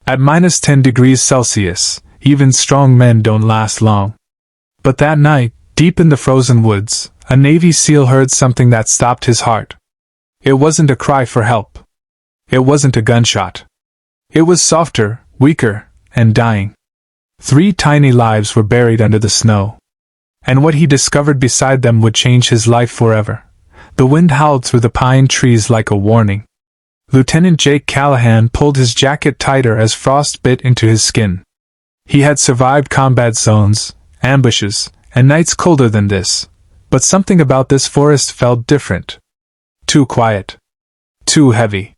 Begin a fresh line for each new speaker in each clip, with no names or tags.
At -10 degrees Celsius, even strong men don't last long. But that night, deep in the frozen woods, a Navy SEAL heard something that stopped his heart. It wasn't a cry for help. It wasn't a gunshot. It was softer, weaker, and dying. 3 tiny lives were buried under the snow. And what he discovered beside them would change his life forever. The wind howled through the pine trees like a warning. Lieutenant Jake Callahan pulled his jacket tighter as frost bit into his skin. He had survived combat zones, ambushes, and nights colder than this, but something about this forest felt different. Too quiet. Too heavy.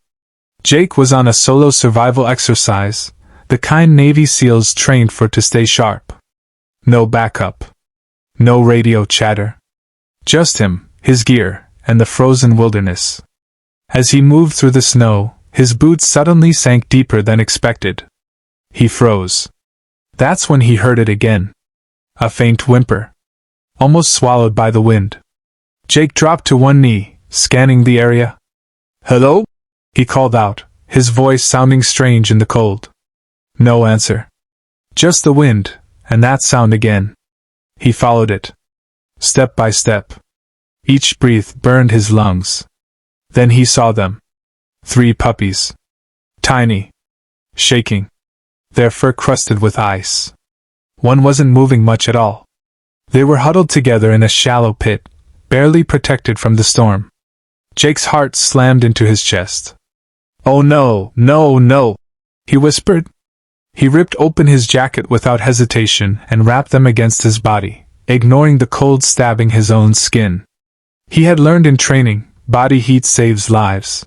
Jake was on a solo survival exercise, the kind Navy SEALs trained for to stay sharp. No backup. No radio chatter. Just him, his gear, and the frozen wilderness. As he moved through the snow, his boots suddenly sank deeper than expected. He froze. That's when he heard it again. A faint whimper. Almost swallowed by the wind. Jake dropped to one knee, scanning the area. "Hello?" he called out, his voice sounding strange in the cold. No answer. Just the wind, and that sound again. He followed it. Step by step. Each breath burned his lungs. Then he saw them. 3 puppies. Tiny. Shaking. Their fur crusted with ice. One wasn't moving much at all. They were huddled together in a shallow pit, barely protected from the storm. Jake's heart slammed into his chest. "Oh no, no, no," he whispered. He ripped open his jacket without hesitation and wrapped them against his body, ignoring the cold stabbing his own skin. He had learned in training, body heat saves lives.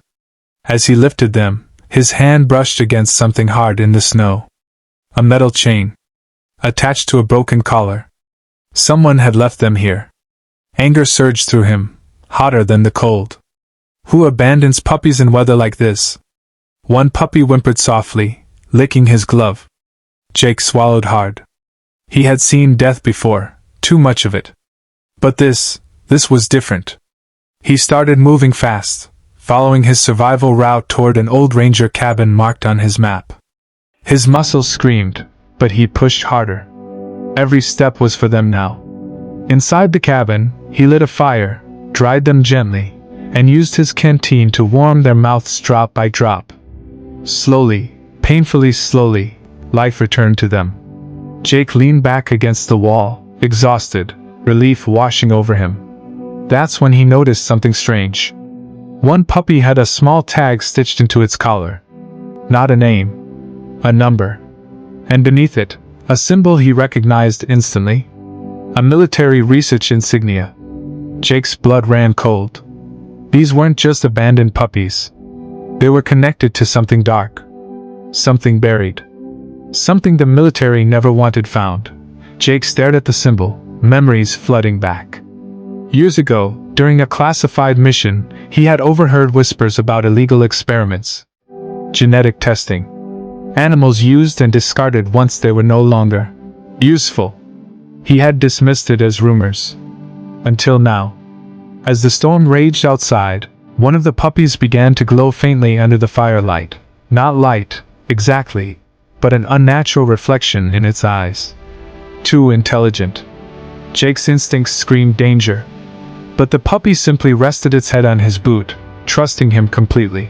As he lifted them, his hand brushed against something hard in the snow. A metal chain. Attached to a broken collar. Someone had left them here. Anger surged through him, hotter than the cold. Who abandons puppies in weather like this? One puppy whimpered softly, licking his glove. Jake swallowed hard. He had seen death before, too much of it. But this was different. He started moving fast, following his survival route toward an old ranger cabin marked on his map. His muscles screamed, but he pushed harder. Every step was for them now. Inside the cabin, he lit a fire, dried them gently, and used his canteen to warm their mouths drop by drop. Slowly, painfully slowly, life returned to them. Jake leaned back against the wall, exhausted, relief washing over him. That's when he noticed something strange. One puppy had a small tag stitched into its collar. Not a name. A number. And beneath it, a symbol he recognized instantly. A military research insignia. Jake's blood ran cold. These weren't just abandoned puppies. They were connected to something dark. Something buried. Something the military never wanted found. Jake stared at the symbol, memories flooding back. Years ago, during a classified mission, he had overheard whispers about illegal experiments. Genetic testing. Animals used and discarded once they were no longer useful. He had dismissed it as rumors. Until now. As the storm raged outside, one of the puppies began to glow faintly under the firelight. Not light, exactly, but an unnatural reflection in its eyes. Too intelligent. Jake's instincts screamed danger. But the puppy simply rested its head on his boot, trusting him completely.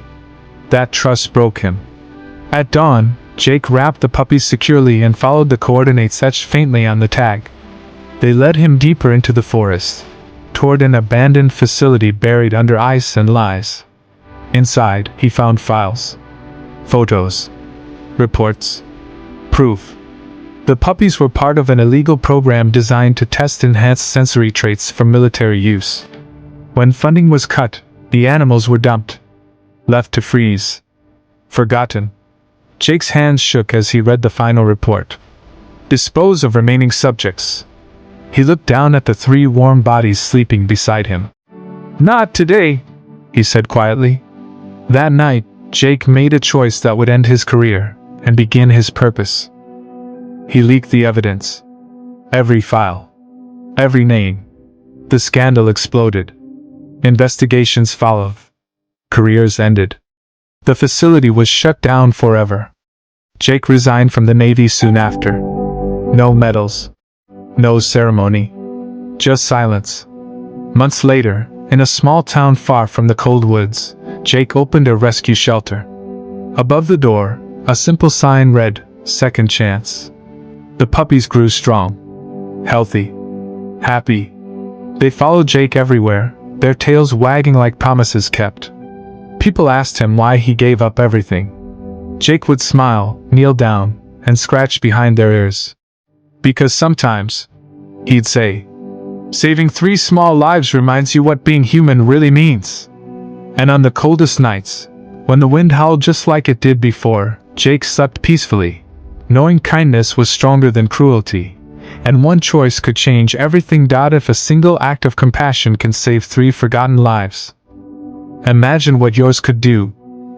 That trust broke him. At dawn, Jake wrapped the puppies securely and followed the coordinates etched faintly on the tag. They led him deeper into the forest, toward an abandoned facility buried under ice and lies. Inside, he found files. Photos. Reports. Proof. The puppies were part of an illegal program designed to test enhanced sensory traits for military use. When funding was cut, the animals were dumped. Left to freeze. Forgotten. Jake's hands shook as he read the final report. Dispose of remaining subjects. He looked down at the 3 warm bodies sleeping beside him. "Not today," he said quietly. That night, Jake made a choice that would end his career and begin his purpose. He leaked the evidence. Every file. Every name. The scandal exploded. Investigations followed. Careers ended. The facility was shut down forever. Jake resigned from the Navy soon after. No medals. No ceremony. Just silence. Months later, in a small town far from the cold woods, Jake opened a rescue shelter. Above the door, a simple sign read, "Second Chance." The puppies grew strong, healthy, happy. They followed Jake everywhere, their tails wagging like promises kept. People asked him why he gave up everything. Jake would smile, kneel down, and scratch behind their ears. Because sometimes, he'd say, saving 3 small lives reminds you what being human really means. And on the coldest nights, when the wind howled just like it did before, Jake slept peacefully, knowing kindness was stronger than cruelty, and one choice could change everything. If a single act of compassion can save 3 forgotten lives, imagine what yours could do.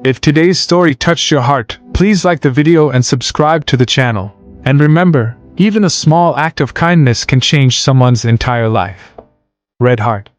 If today's story touched your heart, please like the video and subscribe to the channel. And remember, even a small act of kindness can change someone's entire life. Red Heart.